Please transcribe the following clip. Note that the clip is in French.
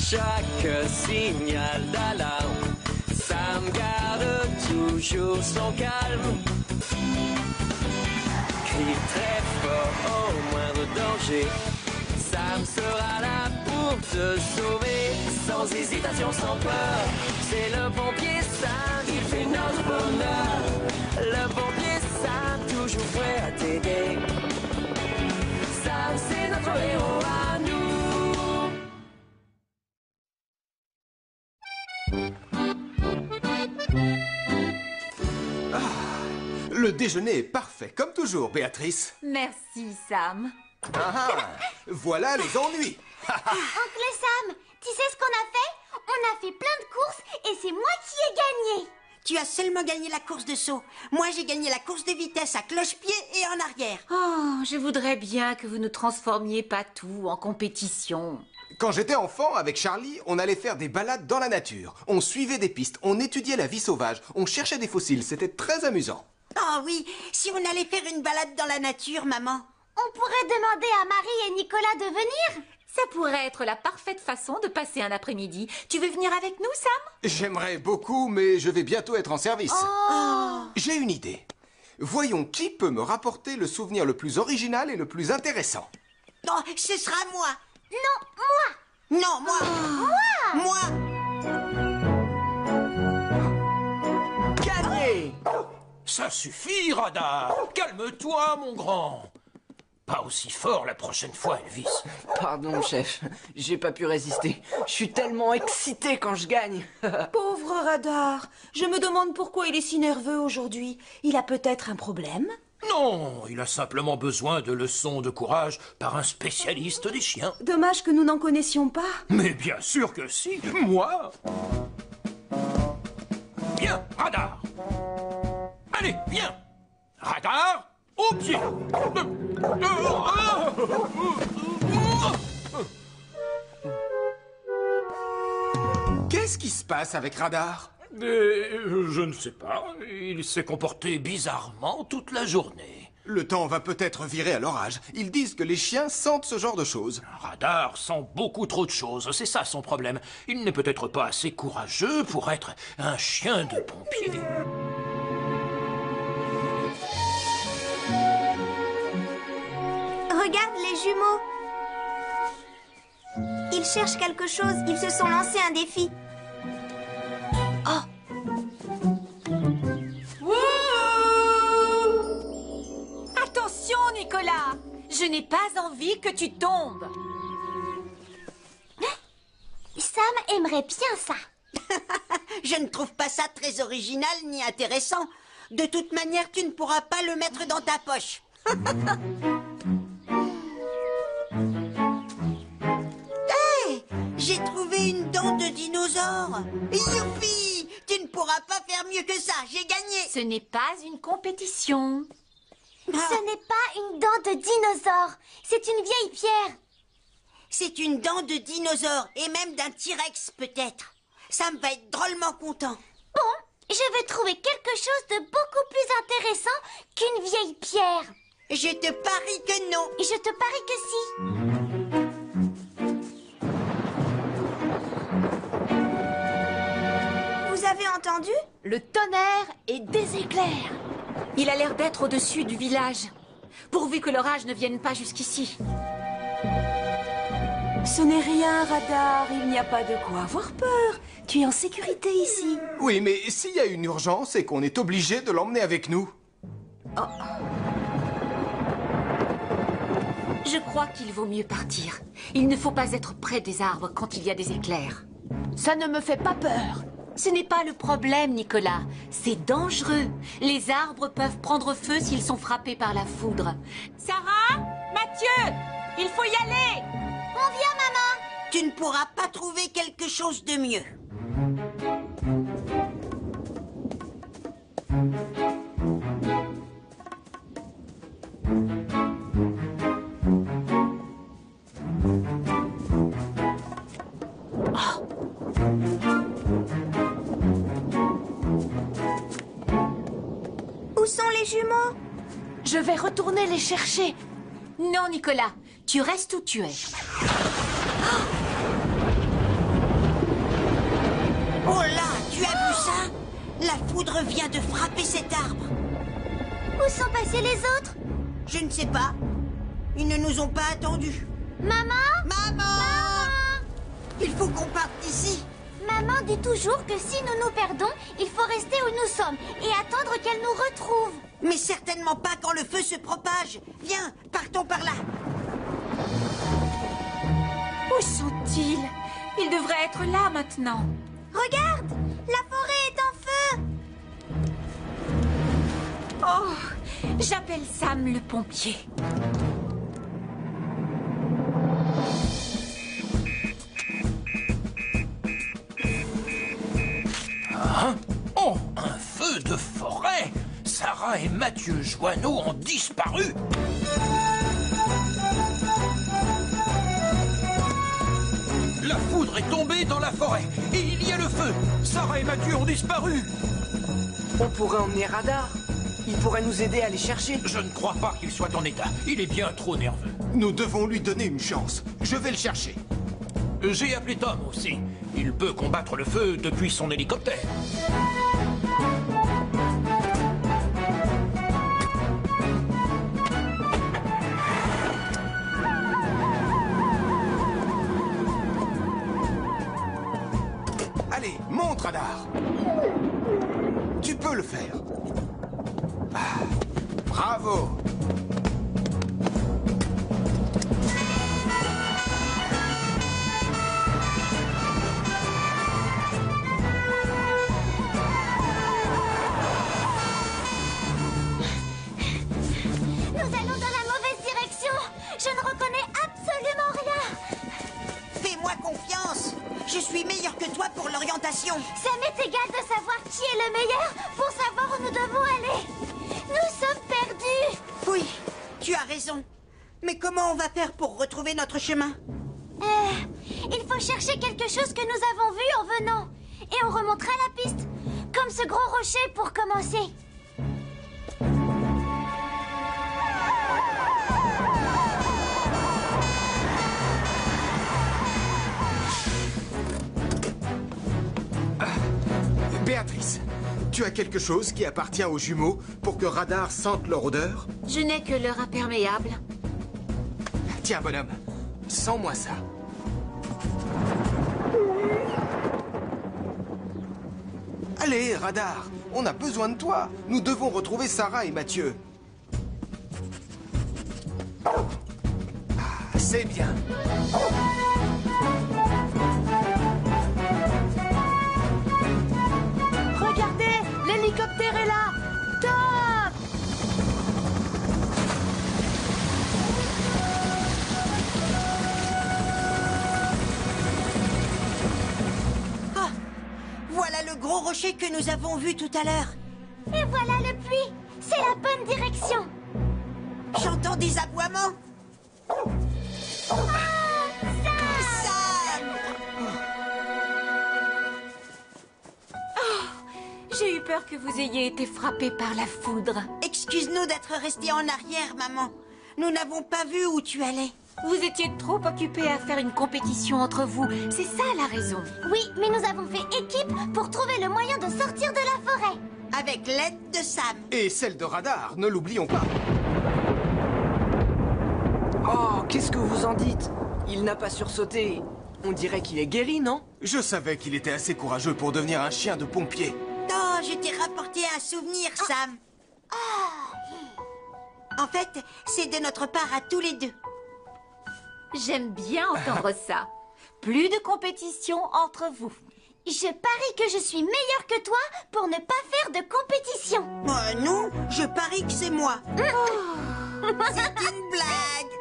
Chaque signal d'alarme, Sam garde toujours son calme. Crie très fort au moindre danger, Sam sera là pour te sauver. Sans hésitation, sans peur, c'est le pompier Sam, il fait notre bonheur. Le pompier Sam, toujours prêt à t'aider. Sam, c'est notre héros à nous. Le déjeuner est parfait, comme toujours, Béatrice. Merci, Sam. Voilà les ennuis. Oncle Sam, tu sais ce qu'on a fait? On a fait plein de courses et c'est moi qui ai gagné. Tu as seulement gagné la course de saut. Moi, j'ai gagné la course de vitesse à cloche-pied et en arrière. Oh, je voudrais bien que vous ne transformiez pas tout en compétition. Quand j'étais enfant, avec Charlie, on allait faire des balades dans la nature. On suivait des pistes, on étudiait la vie sauvage, on cherchait des fossiles. C'était très amusant. Oh oui, si on allait faire une balade dans la nature, maman. On pourrait demander à Marie et Nicolas de venir. Ça pourrait être la parfaite façon de passer un après-midi. Tu veux venir avec nous, Sam? J'aimerais beaucoup, mais je vais bientôt être en service. Oh. J'ai une idée. Voyons qui peut me rapporter le souvenir le plus original et le plus intéressant. Oh, ce sera moi. Non, moi. Non, moi. Moi. Gagné! Ça suffit, Radar. Calme-toi, mon grand. Pas aussi fort la prochaine fois, Elvis. Pardon, chef. J'ai pas pu résister. Je suis tellement excité quand je gagne. Pauvre Radar. Je me demande pourquoi il est si nerveux aujourd'hui. Il a peut-être un problème? Non, il a simplement besoin de leçons de courage par un spécialiste des chiens. Dommage que nous n'en connaissions pas. Mais bien sûr que si, moi. Viens, Radar. Allez, viens. Radar, au pied. Qu'est-ce qui se passe avec Radar? Je ne sais pas. Il s'est comporté bizarrement toute la journée. Le temps va peut-être virer à l'orage. Ils disent que les chiens sentent ce genre de choses. Radar sent beaucoup trop de choses, c'est ça son problème. Il n'est peut-être pas assez courageux pour être un chien de pompier. Regarde les jumeaux. Ils cherchent quelque chose. Ils se sont lancés un défi. Attention, Nicolas! Je n'ai pas envie que tu tombes. Sam aimerait bien ça. Je ne trouve pas ça très original ni intéressant. De toute manière, tu ne pourras pas le mettre dans ta poche. Hey, j'ai trouvé une dent de dinosaure. Youpi! Tu ne pourras pas faire mieux que ça. J'ai gagné. Ce n'est pas une compétition. Ce n'est pas une dent de dinosaure. C'est une vieille pierre. C'est une dent de dinosaure et même d'un T-Rex peut-être. Sam va être drôlement content. Bon, je vais trouver quelque chose de beaucoup plus intéressant qu'une vieille pierre. Je te parie que non. Je te parie que si. Vous avez entendu? Le tonnerre et des éclairs. Il a l'air d'être au-dessus du village. Pourvu que l'orage ne vienne pas jusqu'ici. Ce n'est rien, Radar. Il n'y a pas de quoi avoir peur. Tu es en sécurité ici. Oui, mais s'il y a une urgence et qu'on est obligé de l'emmener avec nous. Je crois qu'il vaut mieux partir. Il ne faut pas être près des arbres quand il y a des éclairs. Ça ne me fait pas peur. Ce n'est pas le problème, Nicolas. C'est dangereux. Les arbres peuvent prendre feu s'ils sont frappés par la foudre. Sarah? Mathieu? Il faut y aller! On vient, maman. Tu ne pourras pas trouver quelque chose de mieux. Où sont les jumeaux? Je vais retourner les chercher. Non, Nicolas, tu restes où tu es. Oh là, tu as vu ça? La foudre vient de frapper cet arbre. Où sont passés les autres? Je ne sais pas. Ils ne nous ont pas attendus. Maman? Maman! Il faut qu'on parte d'ici. Maman dit toujours que si nous nous perdons, il faut rester où nous sommes et attendre qu'elle nous retrouve. Mais certainement pas quand le feu se propage. Viens, partons par là. Où sont-ils? Ils devraient être là maintenant. Regarde, la forêt est en feu. Oh, j'appelle Sam le pompier. Hein? Oh, un feu de forêt! Sarah et Mathieu Joanneau ont disparu! La foudre est tombée dans la forêt et il y a le feu! Sarah et Mathieu ont disparu! On pourrait emmener Radar. Il pourrait nous aider à les chercher. Je ne crois pas qu'il soit en état. Il est bien trop nerveux. Nous devons lui donner une chance. Je vais le chercher. J'ai appelé Tom aussi. Il peut combattre le feu depuis son hélicoptère. Allez, monte, Radar. Tu peux le faire. Ah, bravo. Nous allons dans la mauvaise direction. Je ne reconnais absolument rien. Fais-moi confiance. Je suis meilleur que toi pour l'orientation. Ça m'est égal de savoir qui est le meilleur pour savoir où nous devons aller. Nous sommes perdus. Oui, tu as raison. Mais comment on va faire pour retrouver notre chemin? Il faut chercher quelque chose que nous avons vu en venant. Et on remontera la piste. Comme ce gros rocher pour commencer. Béatrice, tu as quelque chose qui appartient aux jumeaux pour que Radar sente leur odeur? Je n'ai que leur imperméable. Tiens, bonhomme, sens-moi ça. Allez, Radar, on a besoin de toi. Nous devons retrouver Sarah et Mathieu. Ah, c'est bien. Regardez, l'hélicoptère est là. Top! Ah, voilà le gros rocher que nous avons vu tout à l'heure. Et voilà le puits. C'est la bonne direction. J'entends des aboiements. Sam! Sam! J'ai eu peur que vous ayez été frappé par la foudre. Excuse-nous d'être restés en arrière, maman. Nous n'avons pas vu où tu allais. Vous étiez trop occupés à faire une compétition entre vous. C'est ça la raison. Oui, mais nous avons fait équipe pour trouver le moyen de sortir de la forêt. Avec l'aide de Sam. Et celle de Radar, ne l'oublions pas. Oh, qu'est-ce que vous en dites? Il n'a pas sursauté. On dirait qu'il est guéri, non? Je savais qu'il était assez courageux pour devenir un chien de pompier. Oh, je t'ai rapporté un souvenir, Sam. En fait, c'est de notre part à tous les deux. J'aime bien entendre ça. Plus de compétition entre vous. Je parie que je suis meilleure que toi pour ne pas faire de compétition. Non, je parie que c'est moi. C'est une blague.